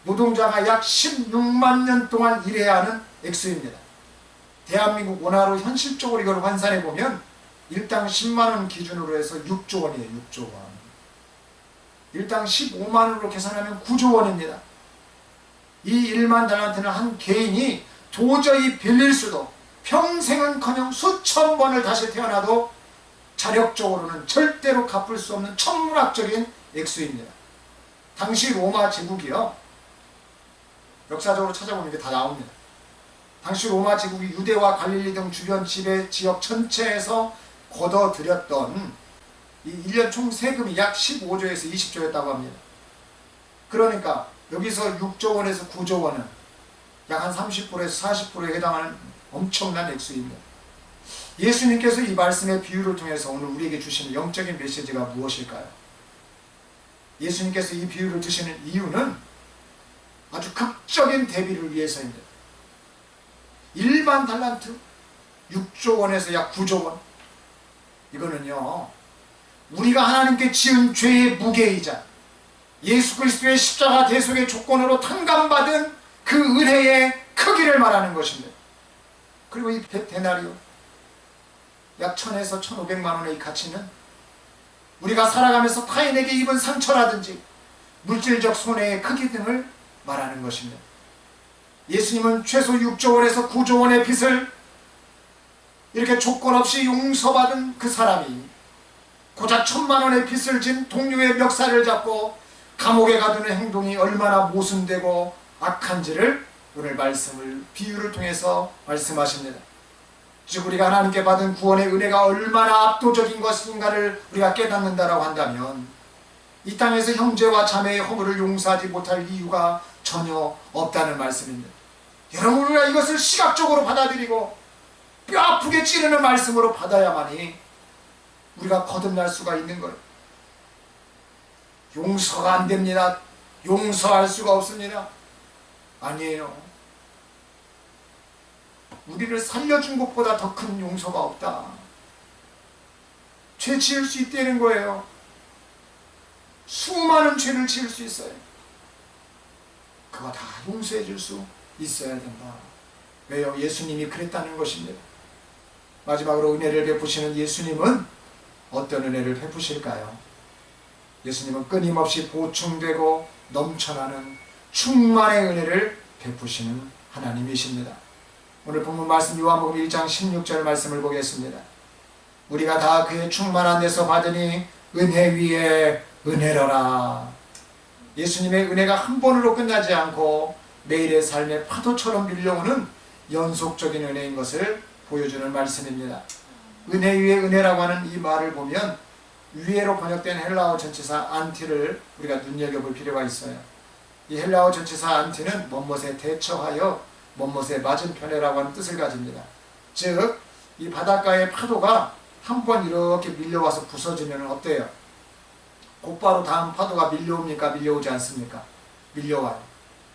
노동자가 약 16만 년 동안 일해야 하는 액수입니다. 대한민국 원화로 현실적으로 이걸 환산해보면 일당 10만원 기준으로 해서 6조 원이에요. 6조 원. 일당 15만원으로 계산하면 9조 원입니다. 이 1만 달란트는 한 개인이 도저히 빌릴 수도 평생은커녕 수천 번을 다시 태어나도 자력적으로는 절대로 갚을 수 없는 천문학적인 액수입니다. 당시 로마 제국이요. 역사적으로 찾아보면 이게 다 나옵니다. 당시 로마 제국이 유대와 갈릴리 등 주변 지배 지역 전체에서 걷어들였던 이 1년 총 세금이 약 15조에서 20조였다고 합니다. 그러니까 여기서 6조 원에서 9조 원은 약 한 30%에서 40%에 해당하는 엄청난 액수입니다. 예수님께서 이 말씀의 비유를 통해서 오늘 우리에게 주시는 영적인 메시지가 무엇일까요? 예수님께서 이 비유를 주시는 이유는 아주 극적인 대비를 위해서입니다. 1만 달란트 6조 원에서 약 9조 원. 이거는요 우리가 하나님께 지은 죄의 무게이자 예수 그리스도의 십자가 대속의 조건으로 탕감받은 그 은혜의 크기를 말하는 것입니다. 그리고 이 데나리오 약 1000에서 1500만 원의 이 가치는 우리가 살아가면서 타인에게 입은 상처라든지 물질적 손해의 크기 등을 말하는 것입니다. 예수님은 최소 6조 원에서 9조 원의 빚을 이렇게 조건 없이 용서받은 그 사람이 고작 1000만 원의 빚을 진 동료의 멱살을 잡고 감옥에 가두는 행동이 얼마나 모순되고 악한지를 오늘 말씀을 비유를 통해서 말씀하십니다. 즉 우리가 하나님께 받은 구원의 은혜가 얼마나 압도적인 것인가를 우리가 깨닫는다라고 한다면 이 땅에서 형제와 자매의 허물을 용서하지 못할 이유가 전혀 없다는 말씀입니다. 여러분 우리가 이것을 시각적으로 받아들이고 뼈 아프게 찌르는 말씀으로 받아야만이 우리가 거듭날 수가 있는 거예요. 용서가 안 됩니다. 용서할 수가 없습니다. 아니에요. 우리를 살려준 것보다 더 큰 용서가 없다. 죄 지을 수 있다는 거예요. 수많은 죄를 지을 수 있어요. 그거 다 용서해 줄 수 있어야 된다. 왜요? 예수님이 그랬다는 것입니다. 마지막으로 은혜를 베푸시는 예수님은 어떤 은혜를 베푸실까요? 예수님은 끊임없이 보충되고 넘쳐나는 충만의 은혜를 베푸시는 하나님이십니다. 오늘 본문 말씀 요한복음 1장 16절 말씀을 보겠습니다. 우리가 다 그의 충만한 데서 받으니 은혜 위에 은혜로라. 예수님의 은혜가 한 번으로 끝나지 않고 매일의 삶의 파도처럼 밀려오는 연속적인 은혜인 것을 보여주는 말씀입니다. 은혜 위에 은혜라고 하는 이 말을 보면 위에로 번역된 헬라어 전치사 안티를 우리가 눈여겨볼 필요가 있어요. 이 헬라어 전치사 안티는 뭐뭇에 대처하여 뭐뭇에 맞은편에라고 하는 뜻을 가집니다. 즉 이 바닷가의 파도가 한 번 이렇게 밀려와서 부서지면 어때요? 곧바로 다음 파도가 밀려옵니까? 밀려오지 않습니까? 밀려와요.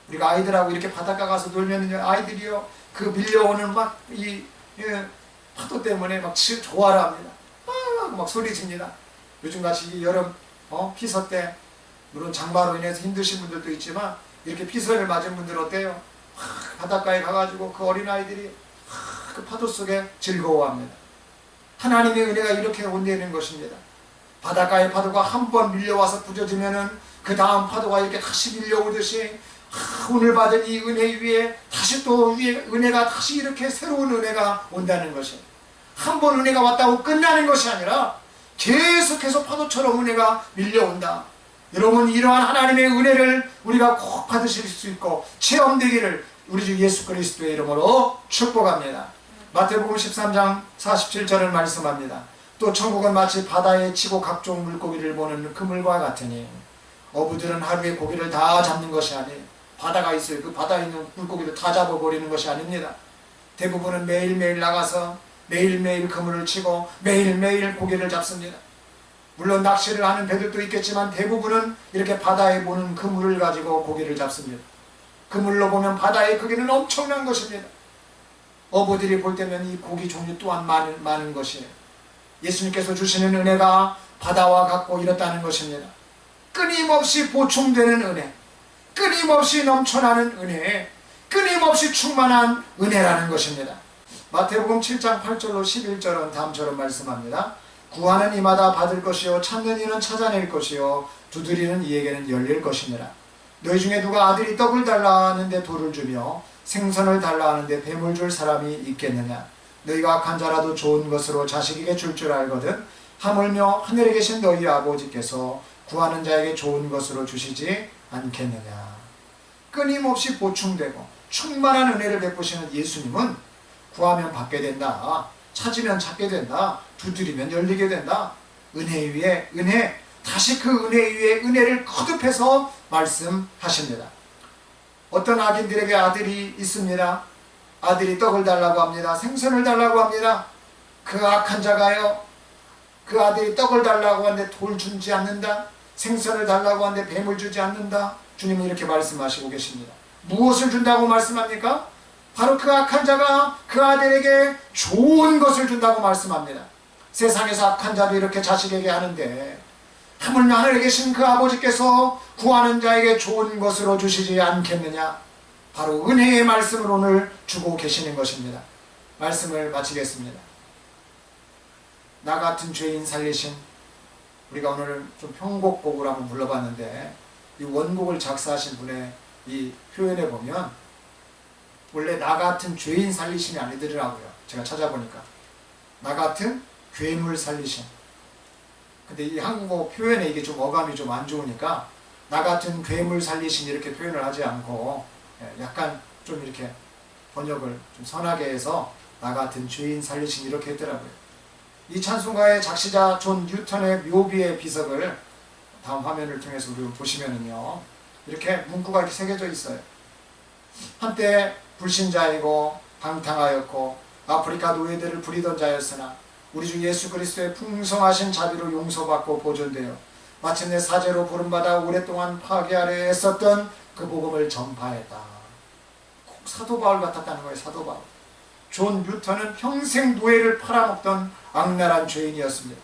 우리가 아이들하고 이렇게 바닷가 가서 놀면 아이들이요 그 밀려오는 막 이 파도 때문에 막 좋아를 합니다. 막 소리 칩니다. 요즘같이 여름 피서 때 물론 장마로 인해서 힘드신 분들도 있지만 이렇게 피서를 맞은 분들 어때요? 바닷가에 가가지고 그 어린아이들이 그 파도 속에 즐거워합니다. 하나님의 은혜가 이렇게 온다는 것입니다. 바닷가의 파도가 한 번 밀려와서 부서지면은 그 다음 파도가 이렇게 다시 밀려오듯이 오늘 받은 이 은혜 위에 다시 또 위에 은혜가 다시 이렇게 새로운 은혜가 온다는 것이에요. 한 번 은혜가 왔다고 끝나는 것이 아니라 계속해서 파도처럼 은혜가 밀려온다. 여러분 이러한 하나님의 은혜를 우리가 꼭 받으실 수 있고 체험되기를 우리 주 예수 그리스도의 이름으로 축복합니다. 마태복음 13장 47절을 말씀합니다. 또 천국은 마치 바다에 치고 각종 물고기를 보는 그물과 같으니 어부들은 하루에 고기를 다 잡는 것이 아니에요. 바다가 있어요. 그 바다에 있는 물고기를 다 잡아버리는 것이 아닙니다. 대부분은 매일매일 나가서 매일매일 그물을 치고 매일매일 고기를 잡습니다. 물론 낚시를 하는 배들도 있겠지만 대부분은 이렇게 바다에 보는 그물을 가지고 고기를 잡습니다. 그물로 보면 바다의 크기는 엄청난 것입니다. 어부들이 볼 때면 이 고기 종류 또한 많은 것이에요. 예수님께서 주시는 은혜가 바다와 같고 이렇다는 것입니다. 끊임없이 보충되는 은혜, 끊임없이 넘쳐나는 은혜, 끊임없이 충만한 은혜라는 것입니다. 마태복음 7장 8절로 11절은 다음처럼 말씀합니다. 구하는 이마다 받을 것이요 찾는 이는 찾아낼 것이요 두드리는 이에게는 열릴 것이니라. 너희 중에 누가 아들이 떡을 달라 하는데 돌을 주며 생선을 달라 하는데 뱀을 줄 사람이 있겠느냐. 너희가 악한 자라도 좋은 것으로 자식에게 줄 알거든 하물며 하늘에 계신 너희 아버지께서 구하는 자에게 좋은 것으로 주시지 않겠느냐. 끊임없이 보충되고 충만한 은혜를 베푸시는 예수님은 구하면 받게 된다, 찾으면 찾게 된다, 두드리면 열리게 된다. 은혜 위에 은혜, 다시 그 은혜 위에 은혜를 거듭해서 말씀하십니다. 어떤 악인들에게 아들이 있습니다. 아들이 떡을 달라고 합니다. 생선을 달라고 합니다. 그 악한 자가요, 그 아들이 떡을 달라고 하는데 돌 주지 않는다, 생선을 달라고 하는데 뱀을 주지 않는다. 주님은 이렇게 말씀하시고 계십니다. 무엇을 준다고 말씀합니까? 바로 그 악한 자가 그 아들에게 좋은 것을 준다고 말씀합니다. 세상에서 악한 자도 이렇게 자식에게 하는데 하물며 하늘에 계신 그 아버지께서 구하는 자에게 좋은 것으로 주시지 않겠느냐. 바로 은혜의 말씀을 오늘 주고 계시는 것입니다. 말씀을 마치겠습니다. 나 같은 죄인 살리신, 우리가 오늘 좀 편곡곡을 한번 불러봤는데 이 원곡을 작사하신 분의 이 표현에 보면 원래 나 같은 죄인 살리심이 아니더라고요. 제가 찾아보니까 나 같은 괴물 살리심. 근데 이 한국어 표현에 이게 좀 어감이 좀 안 좋으니까 나 같은 괴물 살리심 이렇게 표현을 하지 않고 약간 좀 이렇게 번역을 좀 선하게 해서 나 같은 죄인 살리심 이렇게 했더라고요. 이 찬송가의 작시자 존 뉴턴의 묘비의 비석을 다음 화면을 통해서 우리 보시면은요, 이렇게 문구가 이렇게 새겨져 있어요. 한때 불신자이고 방탕하였고 아프리카 노예들을 부리던 자였으나 우리 주 예수 그리스도의 풍성하신 자비로 용서받고 보존되어 마침내 사제로 부름받아 오랫동안 파괴 아래에 있었던 그 복음을 전파했다. 꼭 사도 바울 같았다는 거예요. 사도 바울. 존 뉴턴은 평생 노예를 팔아먹던 악랄한 죄인이었습니다.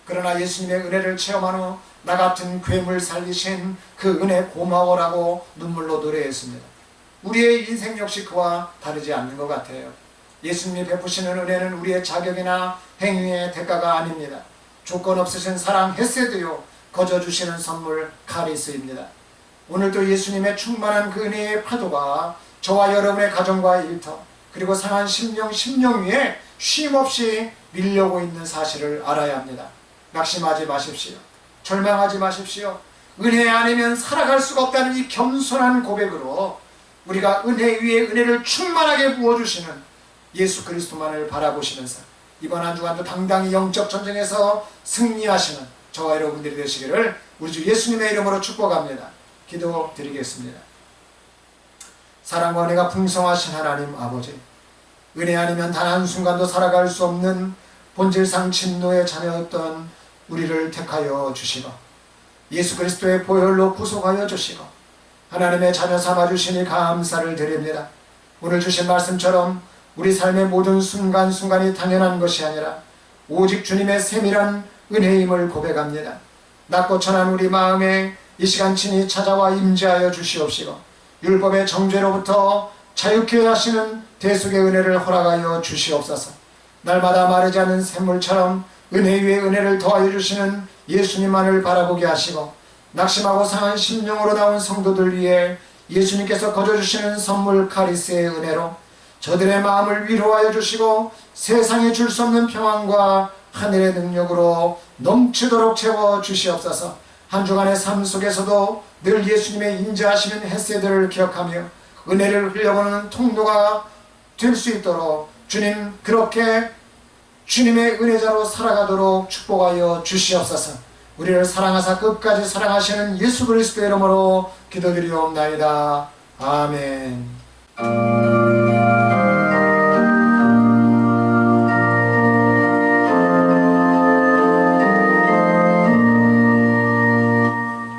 그러나 예수님의 은혜를 체험한 후 나 같은 괴물 살리신 그 은혜 고마워라고 눈물로 노래했습니다. 우리의 인생 역시 그와 다르지 않는 것 같아요. 예수님이 베푸시는 은혜는 우리의 자격이나 행위의 대가가 아닙니다. 조건 없으신 사랑 헤세드요 거저 주시는 선물 카리스입니다. 오늘도 예수님의 충만한 그 은혜의 파도가 저와 여러분의 가정과 일터 그리고 상한 심령 위에 쉼없이 밀려오고 있는 사실을 알아야 합니다. 낙심하지 마십시오. 절망하지 마십시오. 은혜 아니면 살아갈 수가 없다는 이 겸손한 고백으로 우리가 은혜 위에 은혜를 충만하게 부어주시는 예수 그리스도만을 바라보시면서 이번 한 주간도 당당히 영적 전쟁에서 승리하시는 저와 여러분들이 되시기를 우리 주 예수님의 이름으로 축복합니다. 기도드리겠습니다. 사랑과 은혜가 풍성하신 하나님 아버지, 은혜 아니면 단 한순간도 살아갈 수 없는 본질상 진노의 자녀였던 우리를 택하여 주시고 예수 그리스도의 보혈로 구속하여 주시고 하나님의 자녀 삼아주시니 감사를 드립니다. 오늘 주신 말씀처럼 우리 삶의 모든 순간순간이 당연한 것이 아니라 오직 주님의 세밀한 은혜임을 고백합니다. 낮고 천한 우리 마음에 이 시간 친히 찾아와 임재하여 주시옵시고 율법의 정죄로부터 자유케 하시는 대속의 은혜를 허락하여 주시옵소서. 날마다 마르지 않는 샘물처럼 은혜 위에 은혜를 더하여 주시는 예수님만을 바라보게 하시고 낙심하고 상한 심령으로 나온 성도들 위해 예수님께서 거저주시는 선물 카리스의 은혜로 저들의 마음을 위로하여 주시고 세상에 줄 수 없는 평안과 하늘의 능력으로 넘치도록 채워 주시옵소서. 한 주간의 삶 속에서도 늘 예수님의 임재하시는 햇새들을 기억하며 은혜를 흘려보는 통로가 될 수 있도록 주님 그렇게 주님의 은혜자로 살아가도록 축복하여 주시옵소서. 우리를 사랑하사 끝까지 사랑하시는 예수 그리스도의 이름으로 기도드리옵나이다. 아멘.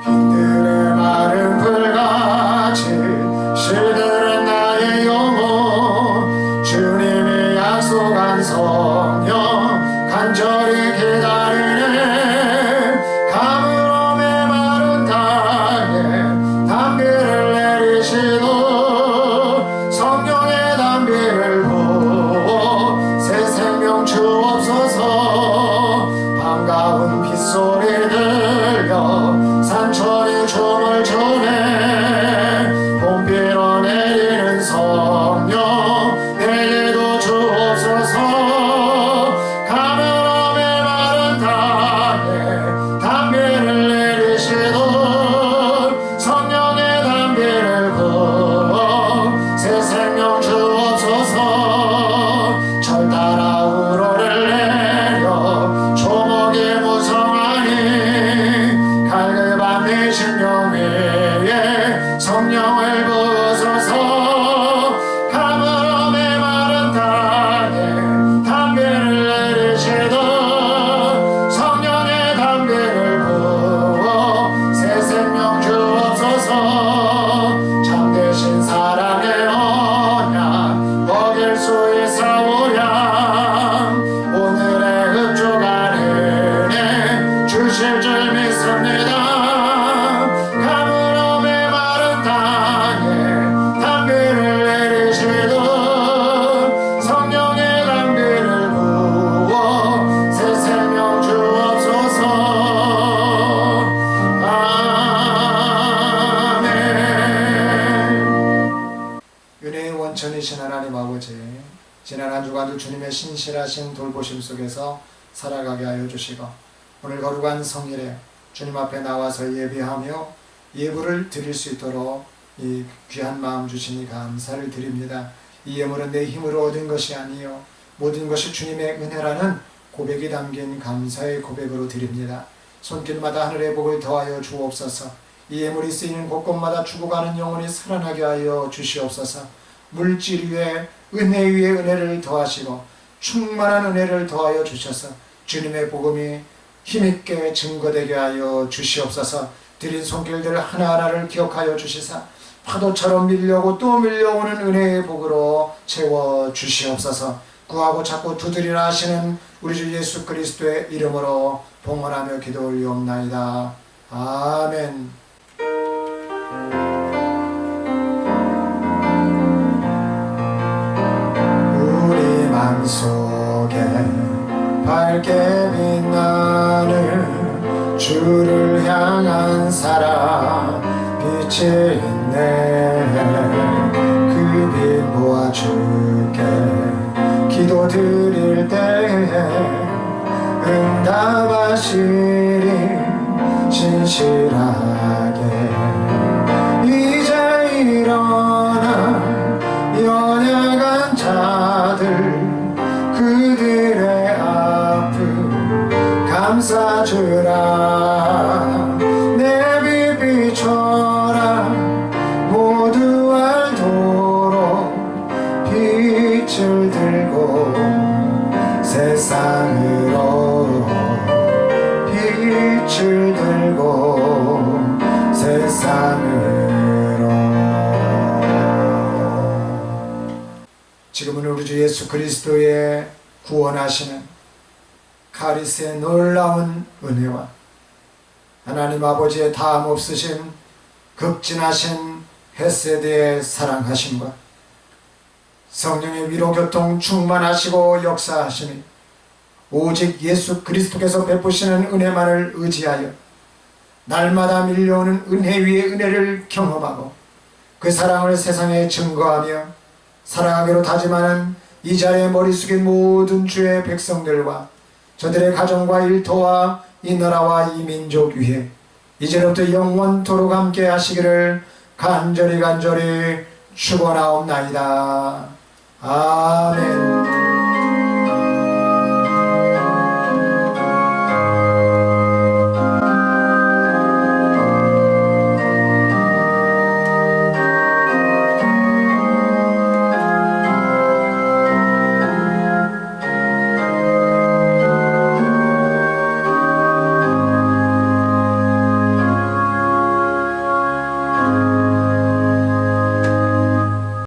빈들의 마른 불같이 시들은 나의 영혼 주님이 약속한 성령 간절히 기다리네. 가물어 메마른 땅에 담비를 내리시고 성령의 담비를 부어 새 생명 주옵소서. 반가운 빗소리 들려 산천이 춤을 추네. 봄비로 내리는 성령 내게도 주옵소서. 가물어 메마른 땅에 담비를 내리시던 성령의 담비를 부어 새 생명 주옵소서. 절 따라 우러를 내려 조목이 무성하니 갈급한 내 심령 위에 성령을 부으소서. 가물어 메마른 땅에 담비를 내리시던 성령의 담비를 부어 새 생명 주옵소서. 참되신 사랑의 언약 먹일 수 있사오랴. 오늘의 흡족한 은혜 주실 줄 믿습니다. 가물어 메마른 땅에 담비를 내리시던 성령의 동안도 주님의 신실하신 돌보심 속에서 살아가게 하여 주시고 오늘 거룩한 성일에 주님 앞에 나와서 예배하며 예물을 드릴 수 있도록 이 귀한 마음 주시니 감사를 드립니다. 이 예물은 내 힘으로 얻은 것이 아니요 모든 것이 주님의 은혜라는 고백이 담긴 감사의 고백으로 드립니다. 손길마다 하늘의 복을 더하여 주옵소서. 이 예물이 쓰이는 곳곳마다 죽어가는 영혼이 살아나게 하여 주시옵소서. 물질 위에 은혜 위에 은혜를 더하시고 충만한 은혜를 더하여 주셔서 주님의 복음이 힘있게 증거되게 하여 주시옵소서. 드린 손길들 하나하나를 기억하여 주시사 파도처럼 밀려오고 또 밀려오는 은혜의 복으로 채워 주시옵소서. 구하고 찾고 두드리라 하시는 우리 주 예수 그리스도의 이름으로 봉헌하며 기도 올리옵나이다. 아멘. 우리 맘속에 밝게 빛나는 주를 향한 사랑 빛이 있네. 그 빛 모아줄게. 기도 드릴 때에 응답하시리 신실하게. 이제 일어나 연약한 자들 그들의 아픔 감싸주라. 내 빛 비춰라. 모두 알도록 빛을 들고 세상으로 빛을 들고 세상으로. 지금은 우리 주 예수 그리스도의 구원하시는 카리스의 놀라운 은혜와 하나님 아버지의 다함 없으신 극진하신 헤세드의 사랑하심과 성령의 위로교통 충만하시고 역사하시니 오직 예수 그리스도께서 베푸시는 은혜만을 의지하여 날마다 밀려오는 은혜 위에 은혜를 경험하고 그 사랑을 세상에 증거하며 살아가기로 다짐하는 이 자리에 머리 숙인 모든 주의 백성들과 저들의 가정과 일터와 이 나라와 이 민족 위에 이제부터 영원토록 함께 하시기를 간절히 축원하옵나이다. 아멘.